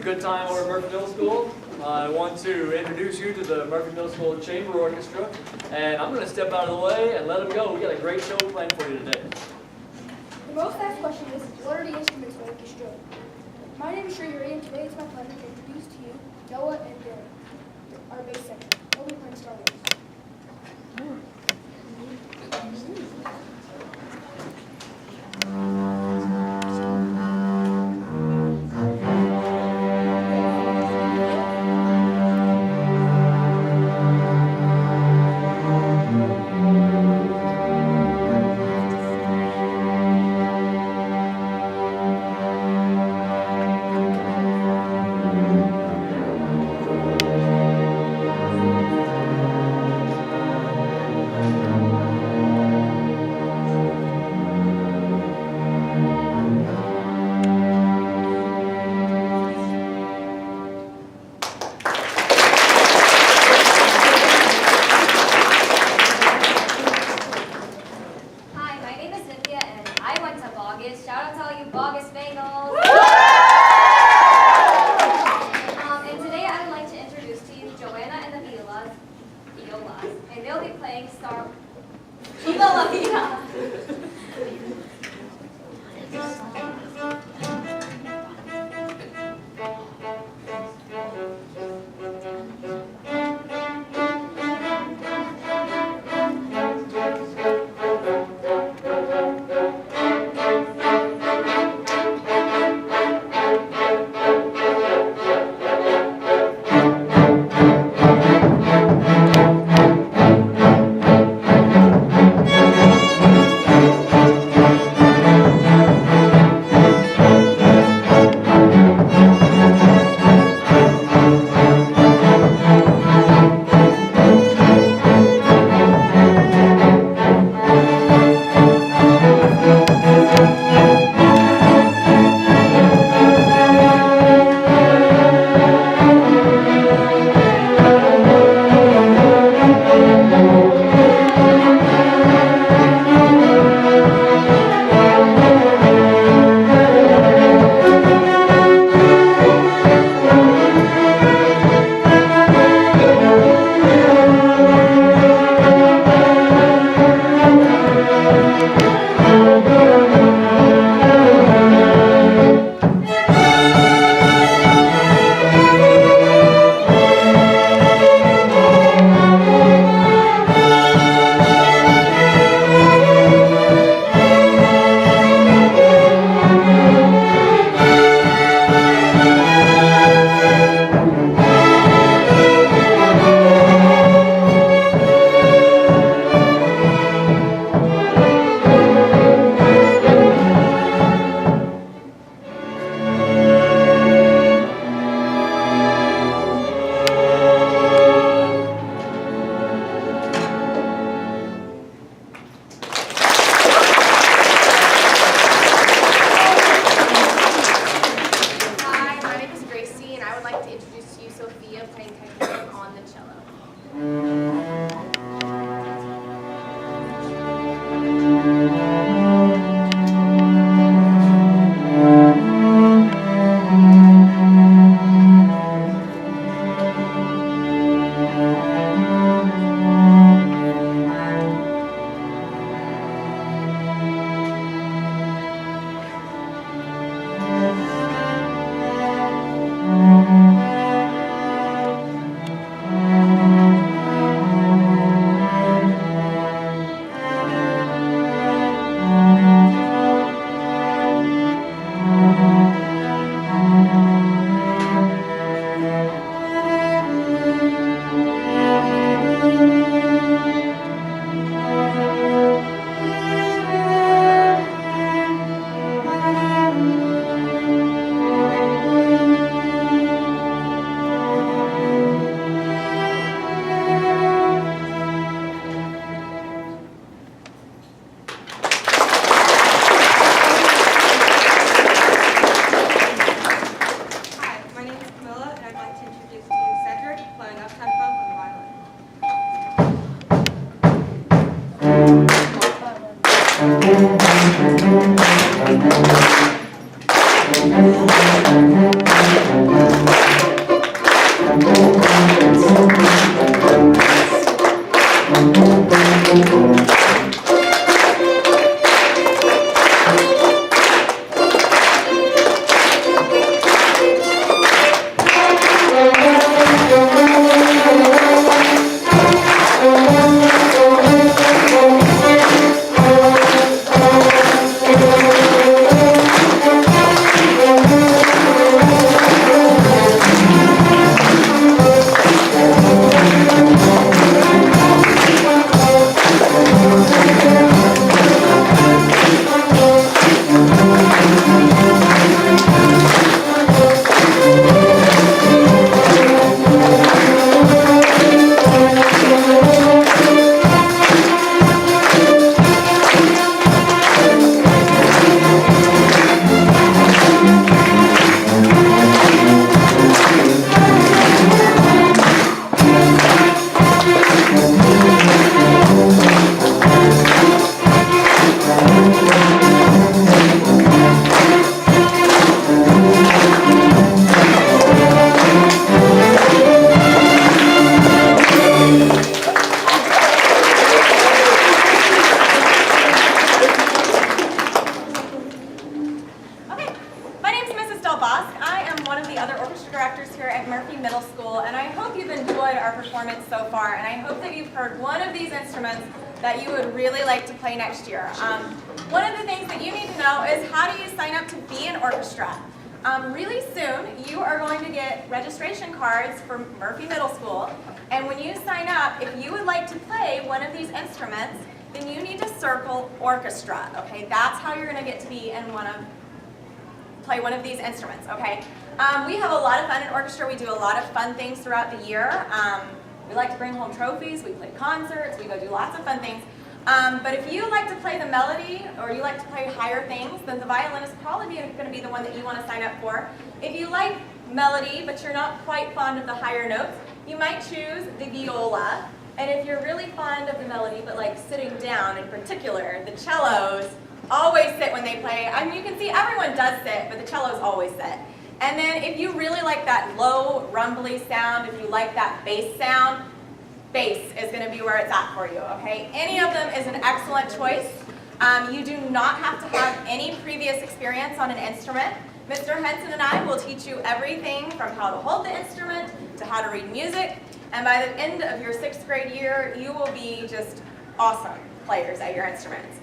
good time over at Murphy Middle School. I want to introduce you to the Murphy Middle School Chamber Orchestra, and I'm going to step out of the way and let them go. We got a great show planned for you today. The most asked question is, what are the instruments of the orchestra? My name is Shree, and today it's my pleasure to introduce to you Noah and Darren, our bass section. They'll be playing Star Wars. Shout out to all you Bogus Bengals. And today I would like to introduce to you Joanna and the Violas, and they'll be playing Star Viva La Vida. at Murphy Middle School, and I hope you've enjoyed our performance so far, and I hope that you've heard one of these instruments that you would really like to play next year. One of the things that you need to know is how do you sign up to be an orchestra? Really soon, you are going to get registration cards for Murphy Middle School, and when you sign up, if you would like to play one of these instruments, then you need to circle orchestra, okay? That's how you're going to get to be in play one of these instruments, okay? We have a lot of fun in orchestra. We do a lot of fun things throughout the year. We like to bring home trophies, we play concerts, we go do lots of fun things. But if you like to play the melody or you like to play higher things, then the violin is probably going to be the one that you want to sign up for. If you like melody but you're not quite fond of the higher notes, you might choose the viola. And if you're really fond of the melody but like sitting down in particular, the cellos always sit when they play. I mean, you can see everyone does sit, but the cellos always sit. And then if you really like that low, rumbly sound, if you like that bass sound, bass is going to be where it's at for you, okay? Any of them is an excellent choice. You do not have to have any previous experience on an instrument. Mr. Henson and I will teach you everything from how to hold the instrument to how to read music. And by the end of your 6th grade year, you will be just awesome players at your instruments.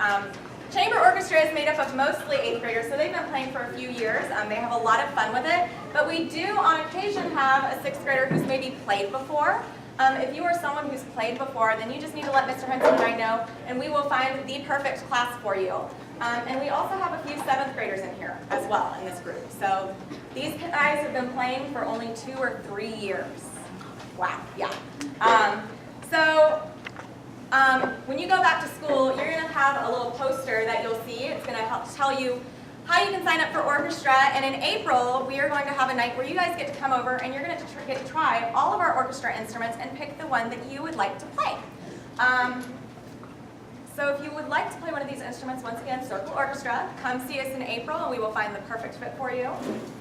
Chamber orchestra is made up of mostly 8th graders, so they've been playing for a few years. They have a lot of fun with it, but we do on occasion have a 6th grader who's maybe played before. If you are someone who's played before, then you just need to let Mr. Henson and I know, and we will find the perfect class for you. And we also have a few 7th graders in here as well in this group. So these guys have been playing for only 2 or 3 years. Wow, yeah. When you go back to school, you're going to have a little poster that you'll see. It's going to help tell you how you can sign up for orchestra. And in April, we are going to have a night where you guys get to come over and you're going to get to try all of our orchestra instruments and pick the one that you would like to play. So if you would like to play one of these instruments, once again, circle orchestra. Come see us in April and we will find the perfect fit for you.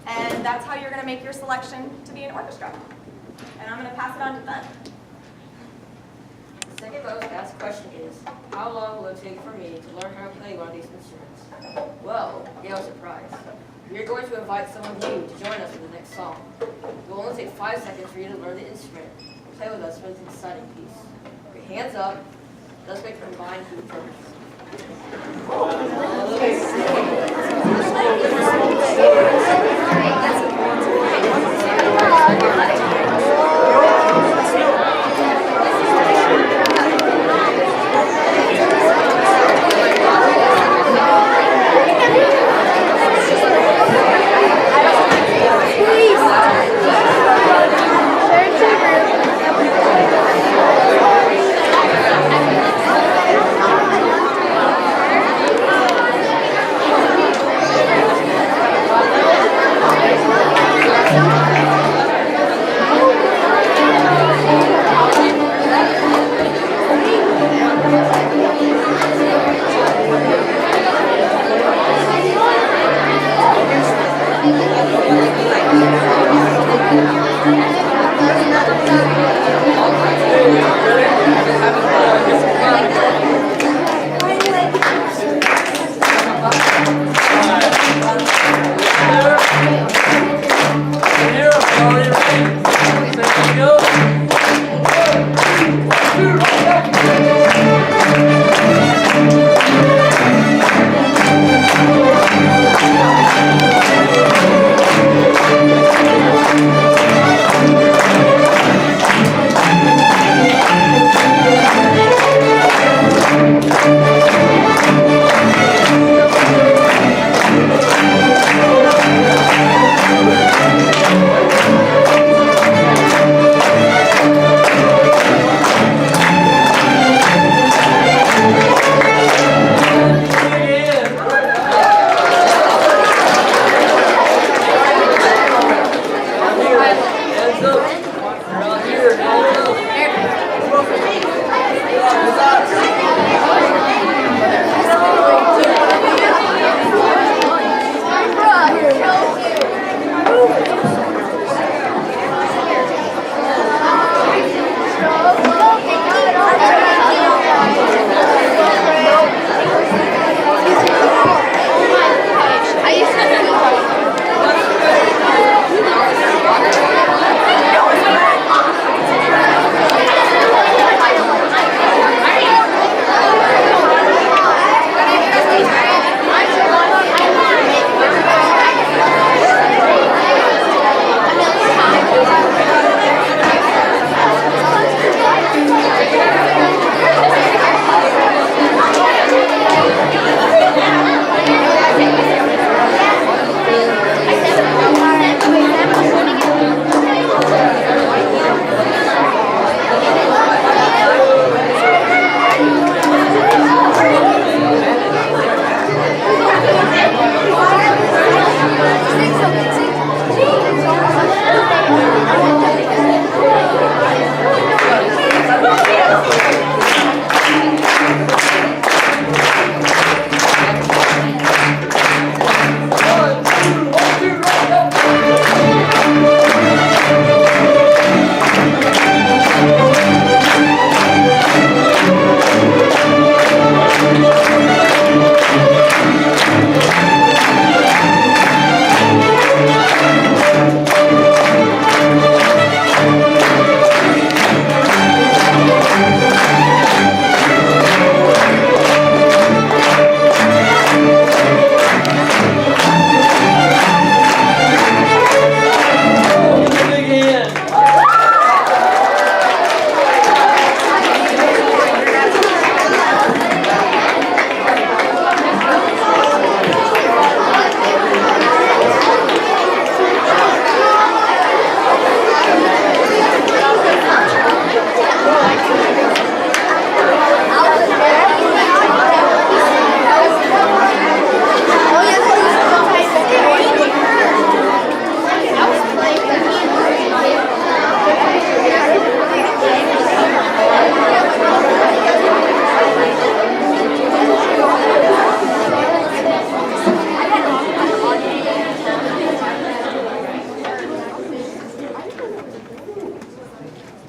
And that's how you're going to make your selection to be an orchestra. And I'm going to pass it on to Ben. The second most asked question is, how long will it take for me to learn how to play one of these instruments? Well, you have a surprise. We are going to invite some of you to join us for the next song. It will only take 5 seconds for you to learn the instrument and play with us for this exciting piece. Your hands up. Let's make a combined group purpose.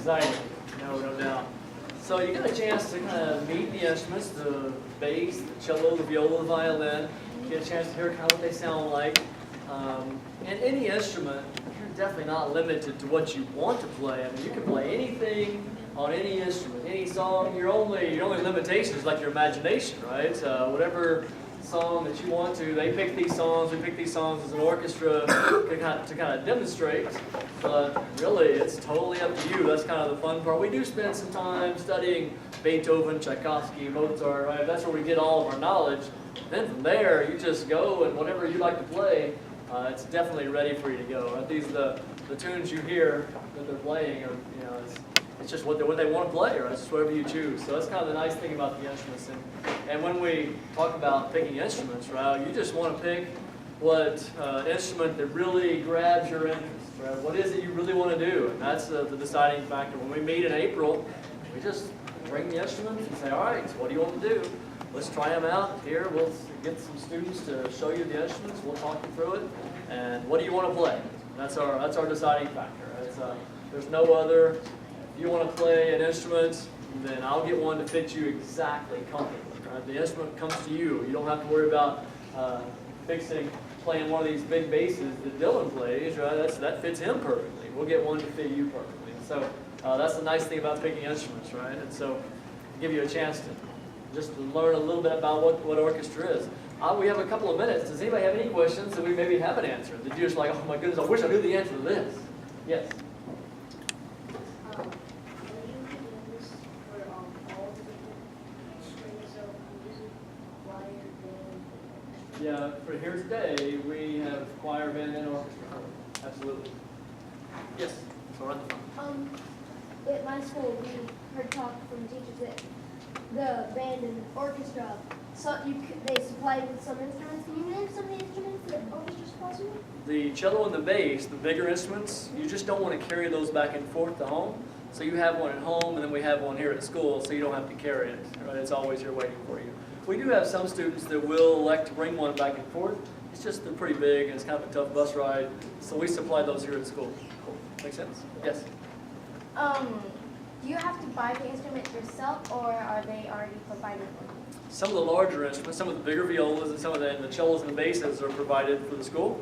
exciting, no doubt. So you get a chance to kind of meet the instruments, the bass, the cello, the viola, the violin. You get a chance to hear kind of what they sound like. And any instrument, you're definitely not limited to what you want to play. I mean, you can play anything on any instrument, any song. Your only limitation is like your imagination, right? Whatever song that you want to, they pick these songs, we pick these songs as an orchestra to kind of demonstrate, but really it's totally up to you. That's kind of the fun part. We do spend some time studying Beethoven, Tchaikovsky, Mozart, right? That's where we get all of our knowledge. Then from there, you just go and whatever you like to play, it's definitely ready for you to go. Right? These the tunes you hear that they're playing, or it's just what they want to play, or it's just whatever you choose. So that's kind of the nice thing about the instruments. And when we talk about picking instruments, right, you just want to pick what instrument that really grabs your interest, right? What is it you really want to do? And that's the deciding factor. When we meet in April, we just bring the instruments and say, all right, so what do you want to do? Let's try them out. Here, we'll get some students to show you the instruments. We'll talk you through it. And what do you want to play? That's our deciding factor. Right? There's no other. If you want to play an instrument, then I'll get one to fit you exactly comfortably. Right? The instrument comes to you. You don't have to worry about playing one of these big basses that Dylan plays. Right? That fits him perfectly. We'll get one to fit you perfectly. So that's the nice thing about picking instruments, right? And so give you a chance to just learn a little bit about what orchestra is. We have a couple of minutes. Does anybody have any questions that we maybe haven't answered? That you're just like, oh my goodness, I wish I knew the answer to this. Yes. Yeah, for here today, we have choir, band, and orchestra. Absolutely. Yes. So run the phone. At my school, we heard talk from teachers that the band and orchestra, they supply you with some instruments. Can you name some of the instruments that orchestra supplies you with? The cello and the bass, the bigger instruments, you just don't want to carry those back and forth to home. So you have one at home, and then we have one here at school, so you don't have to carry it. Right? It's always here waiting for you. We do have some students that will elect to bring one back and forth. It's just they're pretty big, and it's kind of a tough bus ride. So we supply those here at school. Cool. Make sense? Yes? Do you have to buy the instrument yourself, or are they already provided for you? Some of the larger instruments, some of the bigger violas, and some of the cellos and the basses are provided for the school.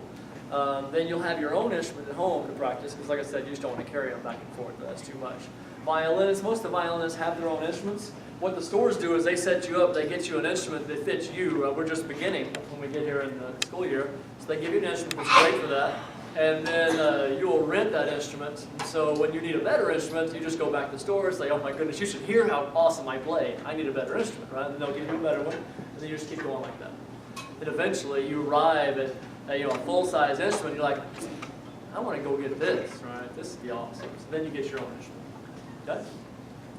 Then you'll have your own instrument at home to practice, because like I said, you just don't want to carry them back and forth. That's too much. Violinists, most of the violinists have their own instruments. What the stores do is they set you up, they get you an instrument that fits you. We're just beginning when we get here in the school year. So they give you an instrument that's great for that. And then you'll rent that instrument. So when you need a better instrument, you just go back to the store and say, oh my goodness, you should hear how awesome I play. I need a better instrument, right? And they'll give you a better one. And then you just keep going like that. Then eventually you arrive at a full-size instrument. You're like, I want to go get this, right? This would be awesome. So then you get your own instrument. Okay?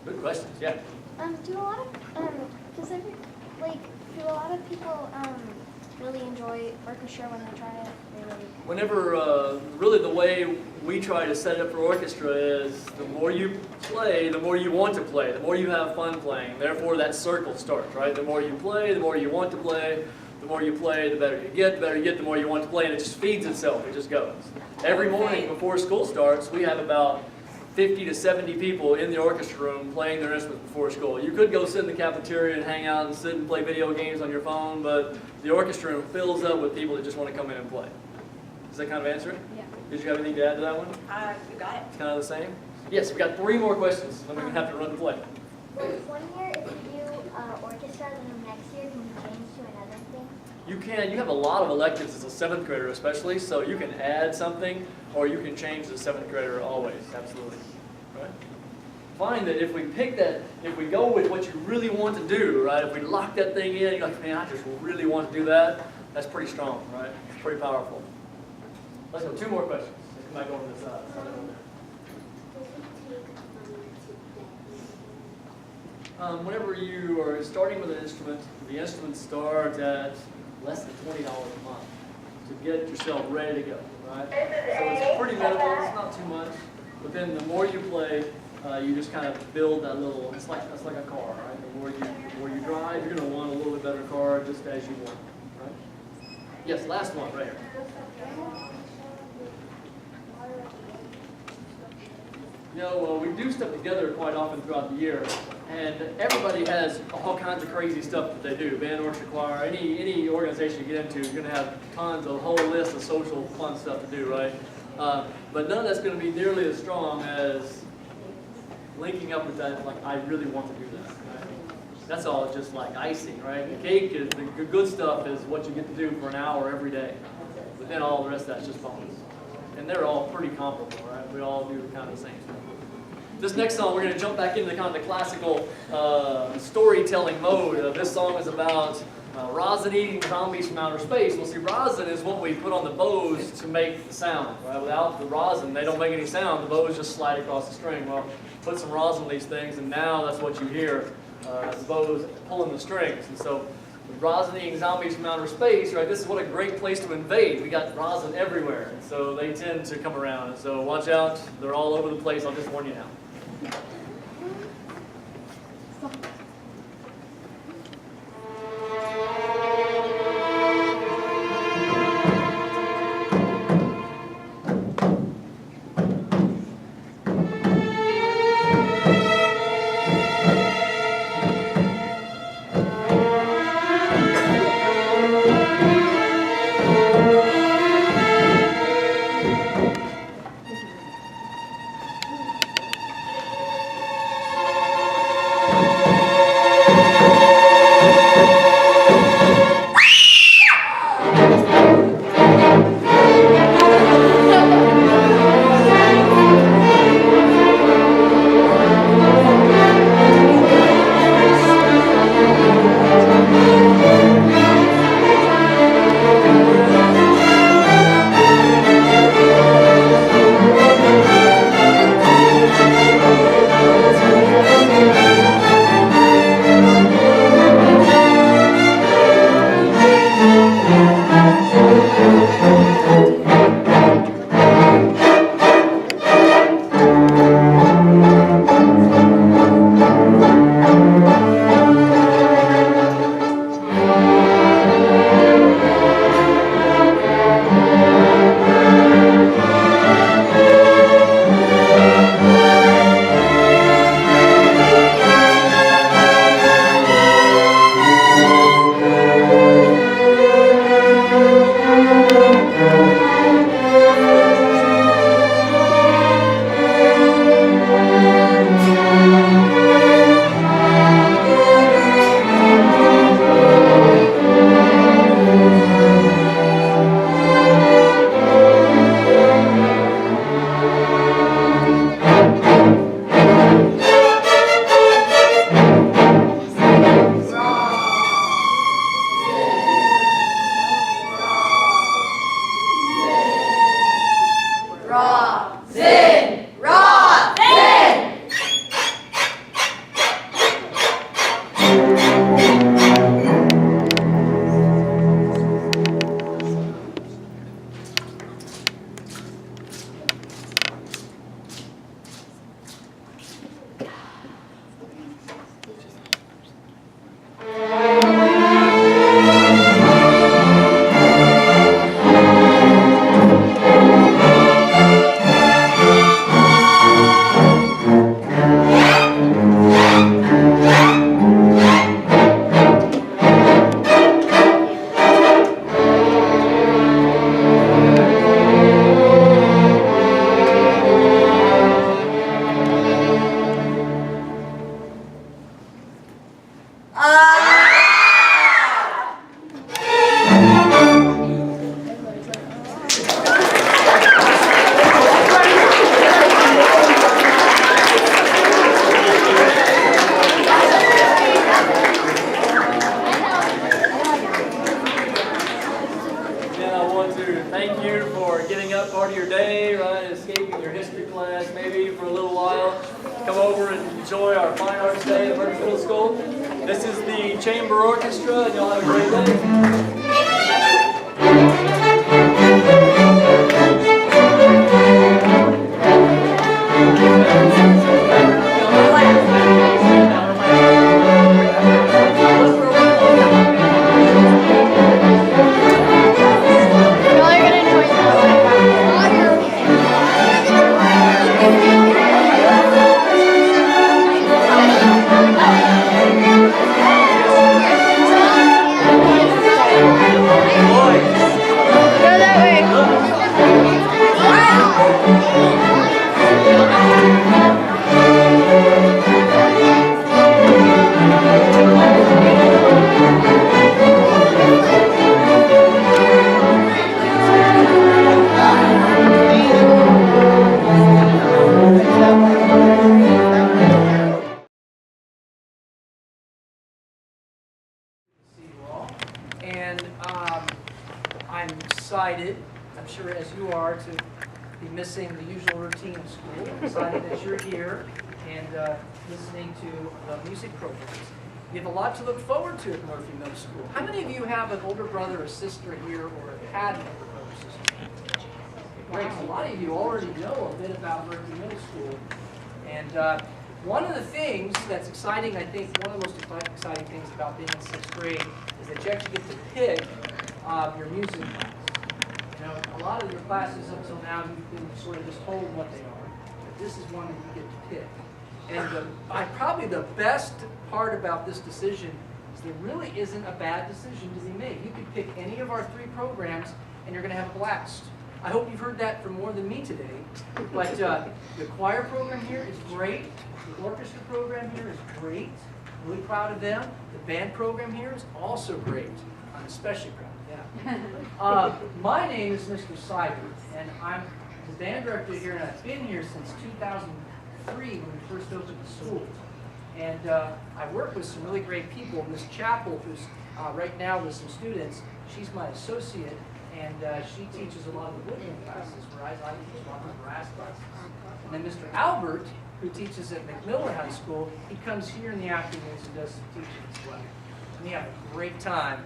Good questions, yeah. Do a lot of people really enjoy orchestra when they try it? Whenever, really the way we try to set it up for orchestra is the more you play, the more you want to play, the more you have fun playing. Therefore that circle starts, right? The more you play, the more you want to play. The more you play, the better you get, the more you want to play, and it just feeds itself, it just goes. Every morning before school starts, we have about 50 to 70 people in the orchestra room playing their instruments before school. You could go sit in the cafeteria and hang out and sit and play video games on your phone, but the orchestra room fills up with people that just want to come in and play. Does that kind of answer it? Yeah. Did you have anything to add to that one? You got it. It's kind of the same? Yes, we got 3 more questions, then we're going to have to run the play. Well, one year, if you do orchestra, then the next year, can you change to another thing? You can. You have a lot of electives as a 7th grader especially, so you can add something or you can change the 7th grader always, absolutely. Right? Find that if we pick that, if we go with what you really want to do, right, if we lock that thing in, you're like, man, I just really want to do that, that's pretty strong, right? It's pretty powerful. Let's go, 2 more questions. Let's come back over this side. Whenever you are starting with an instrument, the instrument starts at less than $20 a month to get yourself ready to go, right? So it's pretty minimal, it's not too much, but then the more you play, you just kind of build that little, it's like a car, right? The more you drive, you're going to want a little bit better car just as you want, right? Yes, last one right here. We do stuff together quite often throughout the year, and everybody has all kinds of crazy stuff that they do. Band, orchestra, choir, any organization you get into, you're going to have tons, a whole list of social fun stuff to do, right? But none of that's going to be nearly as strong as linking up with that, like, I really want to do that. Right? That's all just like icing, right? The cake, the good stuff is what you get to do for an hour every day. But then all the rest of that's just bonus. And they're all pretty comparable, right? We all do kind of the same stuff. This next song, we're going to jump back into kind of the classical storytelling mode. This song is about rosin eating zombies from outer space. Well, see, rosin is what we put on the bows to make the sound. Right? Without the rosin, they don't make any sound. The bows just slide across the string. Well, put some rosin on these things, and now that's what you hear. The bows pulling the strings. And so, with rosin eating zombies from outer space, right? This is what a great place to invade. We got rosin everywhere, and so they tend to come around. And so, watch out. They're all over the place. I'll just warn you now. Enjoy our Fine Arts Day at Burgess Middle School. This is the Chamber Orchestra, and y'all have a great day. sure as you are, to be missing the usual routine of school. I'm excited that you're here and listening to the music programs. You have a lot to look forward to at Murphy Middle School. How many of you have an older brother or sister here, or had an older brother or sister? Great. A lot of you already know a bit about Murphy Middle School. And one of the things that's exciting, I think, one of the most exciting things about being in 6th grade is that you actually get to pick your music class. You know, a lot of your classes up till now, you've been sort of just told what they are, but this is one that you get to pick. And probably the best part about this decision is there really isn't a bad decision to be made. You could pick any of our 3 programs and you're going to have a blast. I hope you've heard that from more than me today. But the choir program here is great. The orchestra program here is great. Really proud of them. The band program here is also great. I'm especially proud of them. My name is Mr. Seibert, and I'm the band director here, and I've been here since 2003 when we first opened the school. And I work with some really great people. Miss Chappell, who's right now with some students, she's my associate, and she teaches a lot of the woodwind classes, whereas I teach a lot of the brass classes. And then Mr. Albert, who teaches at McMillan High School, he comes here in the afternoons and does some teaching as well. And we have a great time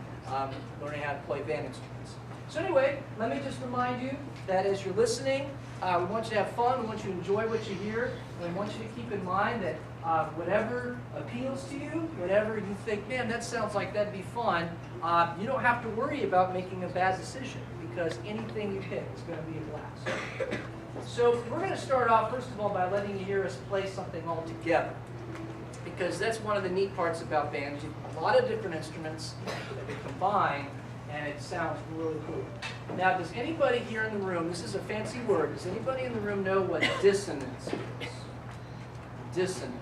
learning how to play band instruments. So anyway, let me just remind you that as you're listening, we want you to have fun, we want you to enjoy what you hear, and we want you to keep in mind that whatever appeals to you, whatever you think, man, that sounds like that'd be fun, you don't have to worry about making a bad decision, because anything you pick is going to be a blast. So we're going to start off, first of all, by letting you hear us play something all together, because that's one of the neat parts about bands. You have a lot of different instruments that we combine, and it sounds really cool. Now, does anybody here in the room, this is a fancy word, does anybody in the room know what dissonance is? Dissonance.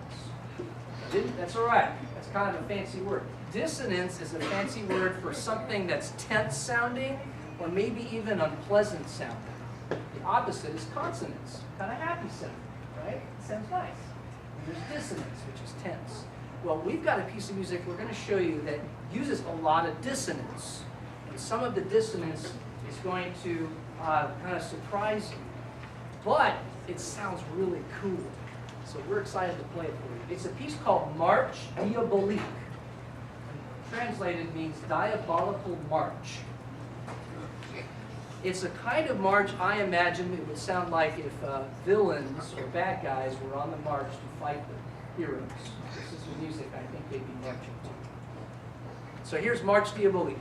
That's all right. That's kind of a fancy word. Dissonance is a fancy word for something that's tense sounding or maybe even unpleasant sounding. The opposite is consonance, kind of happy sounding, right? It sounds nice. And there's dissonance, which is tense. Well, we've got a piece of music we're going to show you that uses a lot of dissonance. And some of the dissonance is going to kind of surprise you. But it sounds really cool. So we're excited to play it for you. It's a piece called March Diabolique. Translated means diabolical march. It's a kind of march I imagine it would sound like if villains or bad guys were on the march to fight the heroes. This is the music I think they'd be marching to. So here's March Diabolique.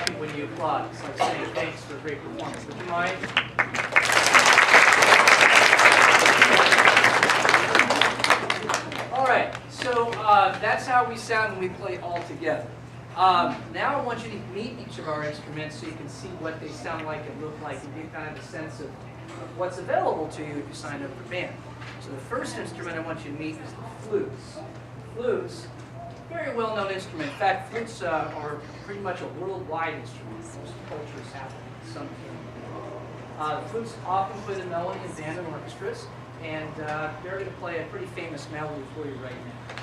happy when you applaud. It's like saying thanks for a great performance. Would you mind? All right, so that's how we sound when we play all together. Now I want you to meet each of our instruments so you can see what they sound like and look like and get kind of a sense of what's available to you if you sign up for band. So the first instrument I want you to meet is the flutes. Flutes, very well-known instrument. In fact, flutes are pretty much a worldwide instrument. Most cultures have some kind. Flutes often play the melody in band and orchestras, and they're going to play a pretty famous melody for you right now.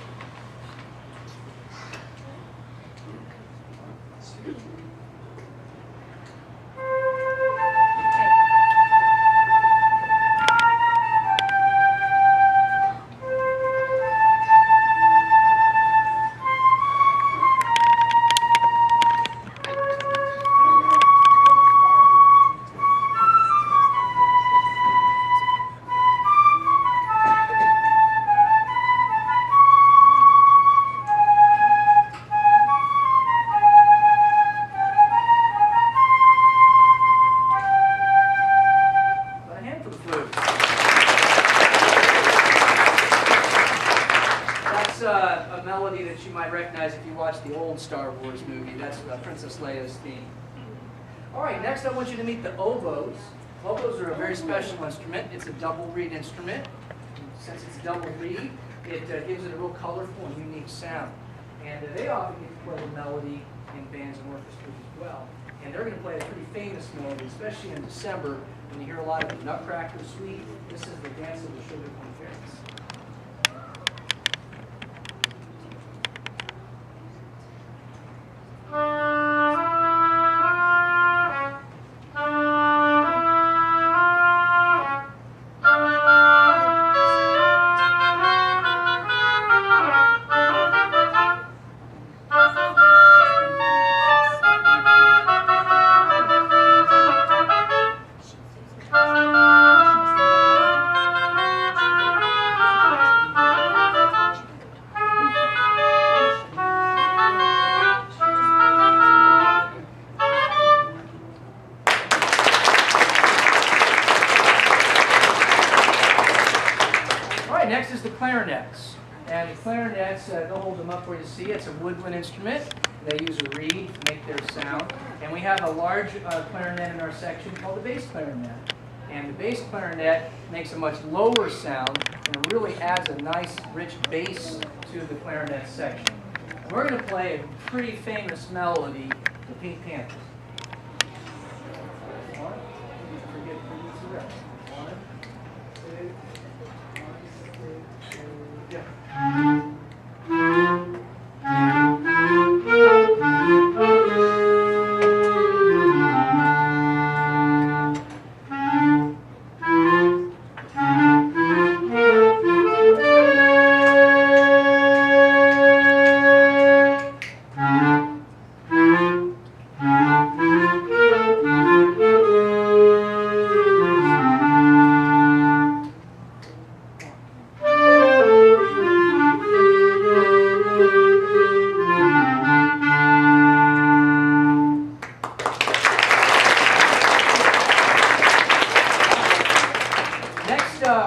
A melody that you might recognize if you watch the old Star Wars movie. That's Princess Leia's theme. All right, next I want you to meet the oboes. Oboes are a very special instrument. It's a double reed instrument. Since it's double reed, it gives it a real colorful and unique sound. And they often get to play the melody in bands and orchestras as well. And they're going to play a pretty famous melody, especially in December when you hear a lot of the Nutcracker Suite. This is the Dance of the Sugar Plum Fairies. Next is the clarinets. And the clarinets, they'll hold them up where you see. It's a woodwind instrument. They use a reed to make their sound. And we have a large clarinet in our section called the bass clarinet. And the bass clarinet makes a much lower sound and really adds a nice, rich bass to the clarinet section. And we're going to play a pretty famous melody, the Pink Panthers. One, forget the rest. One, two.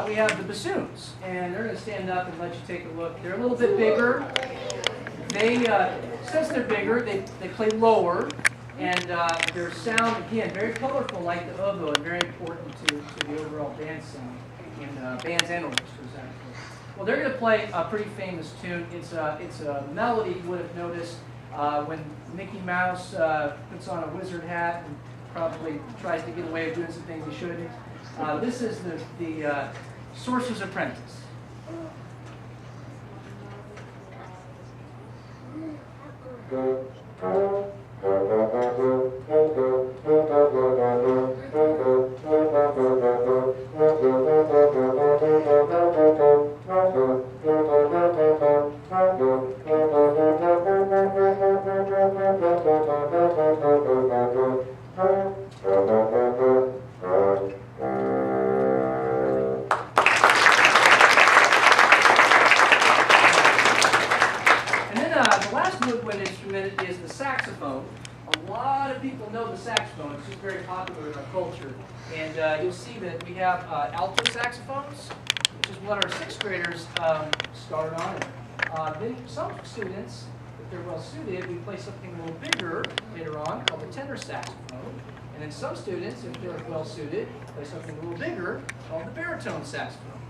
We have the bassoons, and they're going to stand up and let you take a look. They're a little bit bigger. They, since they're bigger, they play lower, and their sound, again, very colorful like the oboe, and very important to the overall band sound in bands and orchestras, actually. Well, they're going to play a pretty famous tune. It's a melody you would have noticed when Mickey Mouse puts on a wizard hat and probably tries to get away with doing some things he shouldn't. This is the Sorcerer's Apprentice. The last woodwind instrument is the saxophone, A lot of people know the saxophone. It's just very popular in our culture. And you'll see that we have alto saxophones, which is what our 6th graders started on. Then some students, if they're well suited, we play something a little bigger later on called the tenor saxophone. And then some students, if they're well suited, play something a little bigger called the baritone saxophone.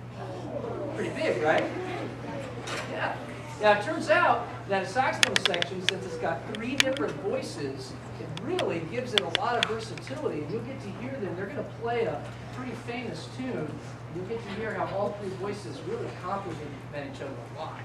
Pretty big, right? Yeah. Now it turns out that a saxophone section, since it's got 3 different voices, it really gives it a lot of versatility. And you'll get to hear them. They're going to play a pretty famous tune. You'll get to hear how all 3 voices really complement each other a lot.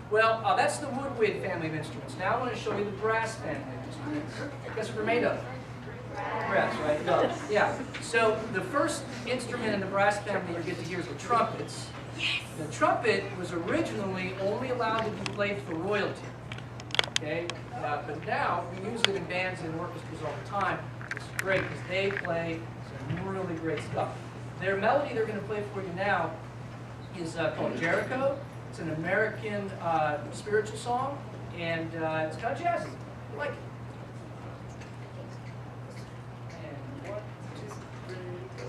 Well, that's the woodwind family of instruments. Now I want to show you the brass family of instruments. Guess what they're made of? Brass, right? No. Yeah. So the first instrument in the brass family you get to hear is the trumpets. Yes. The trumpet was originally only allowed to be played for royalty. Okay? But now we use it in bands and orchestras all the time. It's great because they play some really great stuff. Their melody they're going to play for you now is called Jericho. It's an American spiritual song, and it's kind of jazzy. I like it. And 1, 2, 3, go.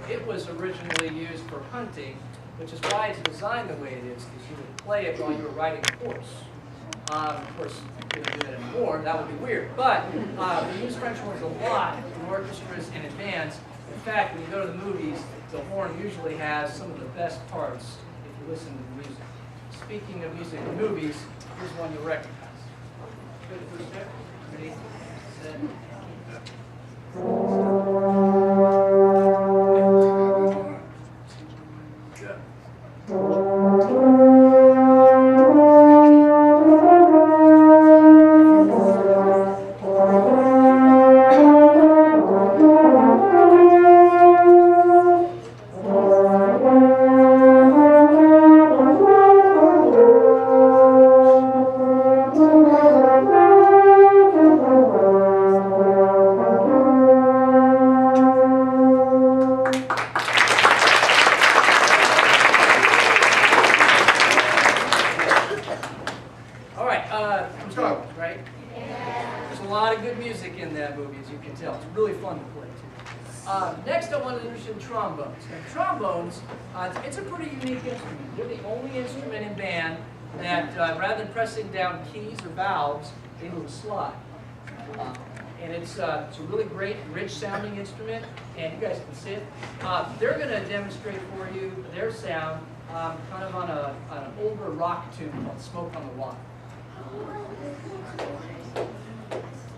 It was originally used for hunting, which is why it's designed the way it is, because you would play it while you were riding a horse. Of course, you couldn't do that anymore. That would be weird. But we use French horns a lot in orchestras and in bands. In fact, when you go to the movies, the horn usually has some of the best parts if you listen to the music. Speaking of music in movies, here's one you'll recognize. Go to the first step. Ready, set, Next, I want to introduce you to trombones. Now, trombones, it's a pretty unique instrument. They're the only instrument in band that, rather than pressing down keys or valves, they move a slide. And it's a really great, rich-sounding instrument, and you guys can see it. They're going to demonstrate for you their sound kind of on an older rock tune called "Smoke on the Water."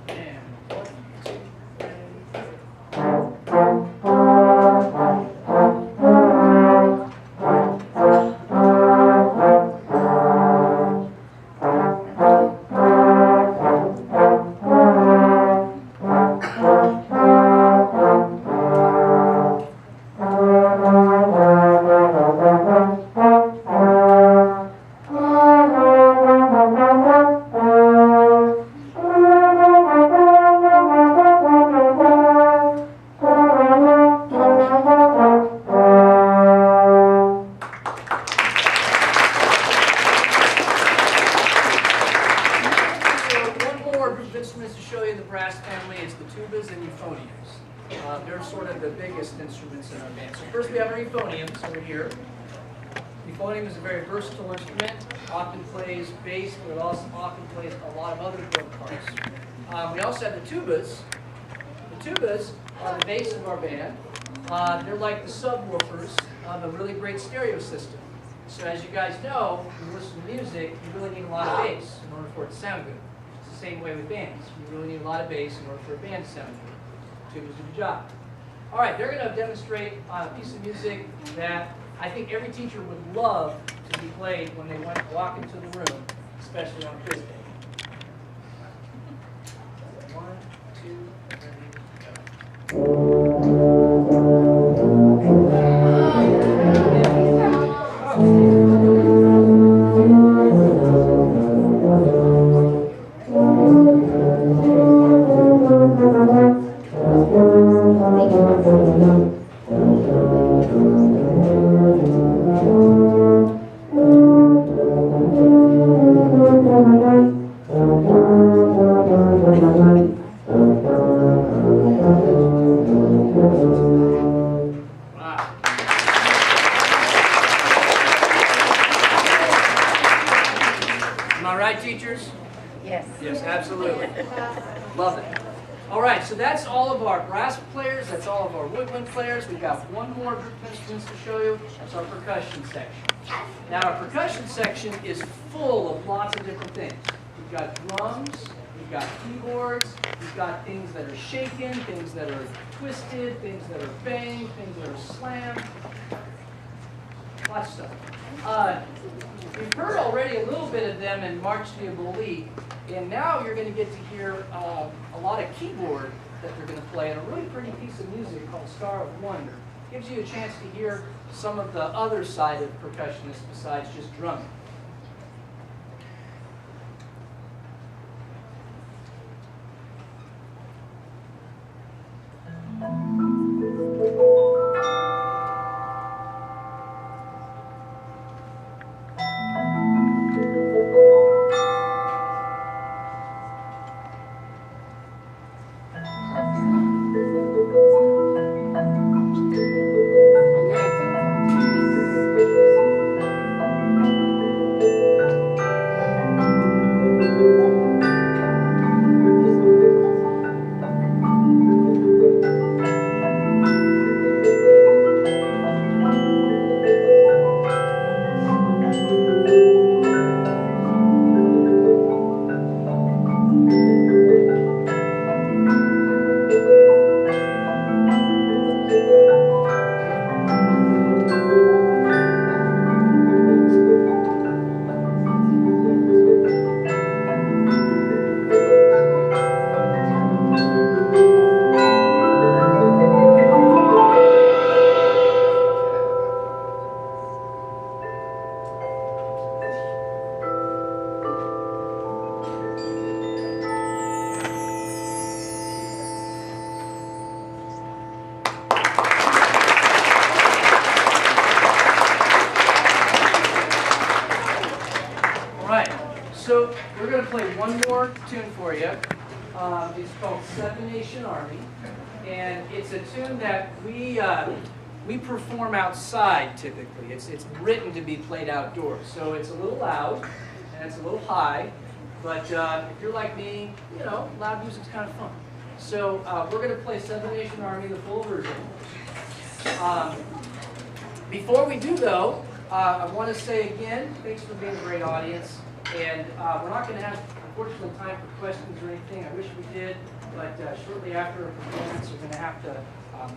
And 1, 2, 3. instruments to show you in the brass family. It's the tubas and euphoniums. They're sort of the biggest instruments in our band. So first we have our euphoniums over here. Euphonium is a very versatile instrument. Often plays bass, but it also often plays a lot of other drum parts. We also have the tubas. The tubas are the bass of our band. They're like the subwoofers of a really great stereo system. So as you guys know, when you listen to music, you really need a lot of bass in order for it to sound good. It's the same way with bands. You really need a lot of bass in order for a band to sound good. Tubas do the job. All right, they're going to demonstrate a piece of music that I think every teacher would love to be played when they walk into the room, especially on quiz day. 1, 2, 3, go. Teachers? Yes. Yes, absolutely. Love it. All right, so that's all of our brass players. That's all of our woodwind players. We've got one more group of instruments to show you. That's our percussion section. Now, our percussion section is full of lots of different things. We've got drums. We've got keyboards. We've got things that are shaken, things that are twisted, things that are banged, things that are slammed. Lots of stuff. We've heard already a little bit of them in March to Bolí, and now you're going to get to hear a lot of keyboard that they're going to play, and a really pretty piece of music called Star of Wonder. Gives you a chance to hear some of the other side of percussionists besides just drumming. So we're going to play one more tune for you. It's called Seven Nation Army, and it's a tune that we perform outside typically. It's written to be played outdoors, so it's a little loud and it's a little high. But if you're like me, you know, loud music's kind of fun. So we're going to play Seven Nation Army, the full version. Before we do, though, I want to say again, thanks for being a great audience. And we're not going to have, unfortunately, time for questions or anything. I wish we did, but shortly after our performance, we're going to have to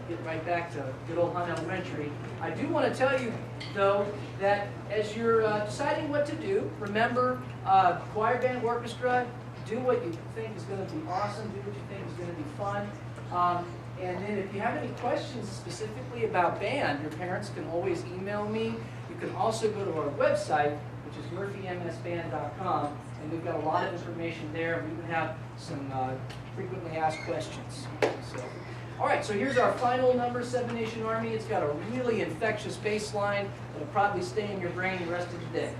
get right back to good old Hunt Elementary. I do want to tell you, though, that as you're deciding what to do, remember, choir, band, orchestra, do what you think is going to be awesome, do what you think is going to be fun. And then if you have any questions specifically about band, your parents can always email me. You can also go to our website, which is murphymsband.com, and we've got a lot of information there. We even have some frequently asked questions. So, all right, so here's our final number, Seven Nation Army. It's got a really infectious bass line that'll probably stay in your brain the rest of the day.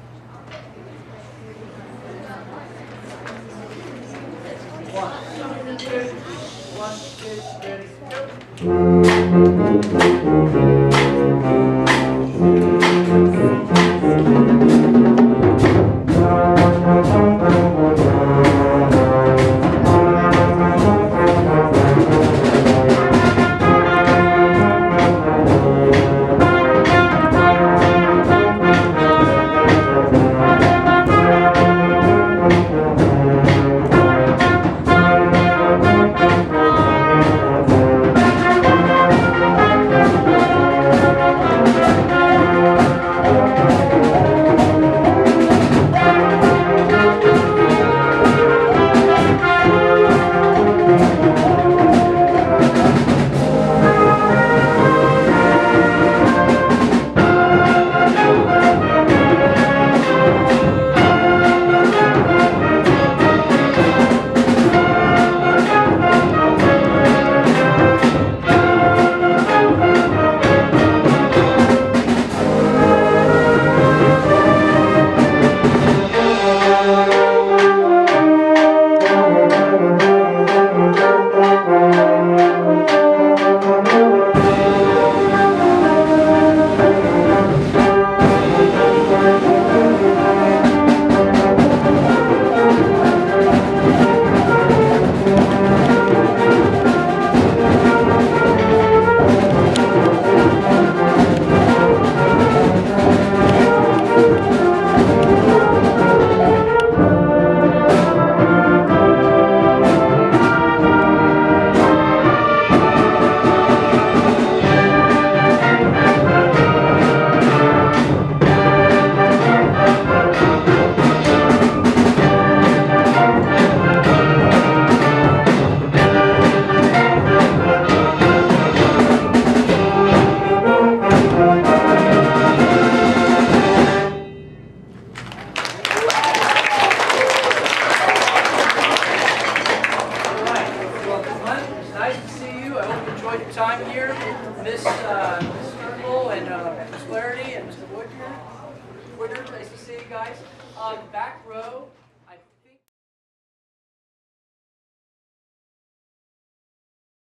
1, 2, 1, 2, ready, go. Enjoyed your time here, Miss Turple and Miss Flaherty and Mr. Woodard. Nice to see you guys. Back row.